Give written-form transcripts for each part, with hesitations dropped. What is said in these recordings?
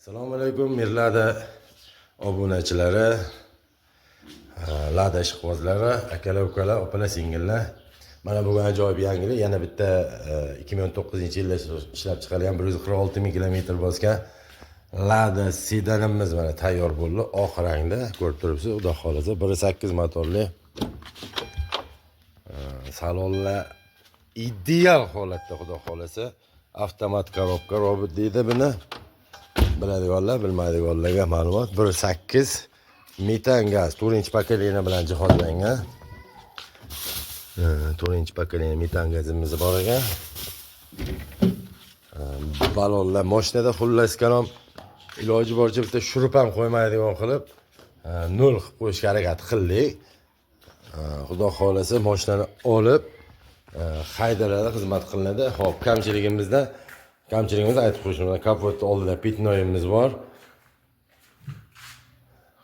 Assalomu alaykum Mirlada obunachilari, Lada ishqibozlari, akalar, ukalar, opalar, singillar. Mana bugun ajoyib yangilik, yana bitta 2019-yilda ishlab chiqarilgan 146 ming kilometr bosgan Lada sedanimiz mana tayyor bo'ldi. Oq rangda ko'rib turibsiz, xudo xolasa 1.8 motorli. Salonlar ideal holatda, xudo xolasa. Avtomat korobka robot deydi buni. Biladiganlar, bilmaydiganlarga ma'lumot. 1.8 metan gaz 4-inch pokoleniya bilan jihozlangan. 4-inch pokoleniya metan gazimiz bor ekan. Balonlar mashinada xullas kalom iloji boricha bitta shurup ham qo'ymaydigan qilib 0 qilib qo'yishga harakat qildik. Xudo xolasa mashinani olib haydalarda xizmat qilinadi. Xo'p, kamchiligimizni aytib qo'yishim. Kapotni oldida pitnoyimiz bor.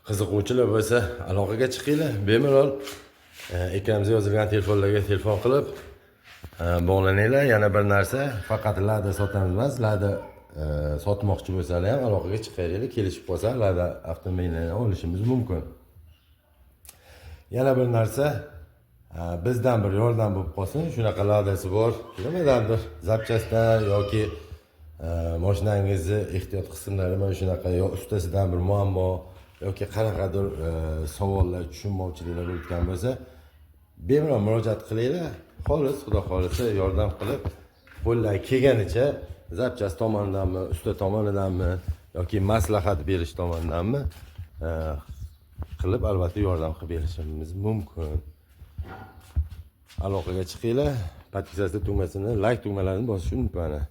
Qiziquvchilar bo'lsa aloqaga chiqinglar. Bemalol ekranimizga yozilgan telefonlarga telefon qilib bog'laninglar. Yana bir narsa, faqat Lada sotamiz emas, Lada sotmoqchi bo'lsalar ham aloqaga chiqinglar, kelishib qolsa Lada avtomobillarini olishimiz mumkin. Yana bir narsa, bizdan bir yordam bo'lib qolsin, shunaqa Ladasi bor, nimadandir zapchastdan yoki mashinangizni ehtiyot qismlari mana shunaqa yo ustasidan bir muammo yoki qanaqadir savollar, tushunmovchiliklar o'tgan bo'lsa, bemalol murojaat qilinglar. Xolis, xudo xolisa yordam qilib, qo'ldan kelganicha zapchast tomonidanmi, usta tomonidanmi yoki maslahat berish tomonidanmi qilib albatta yordam qilib berishimiz mumkin. Aloqaga chiqinglar, podpisatsiya tugmasini, like tugmalarini bosishni unutmanglar.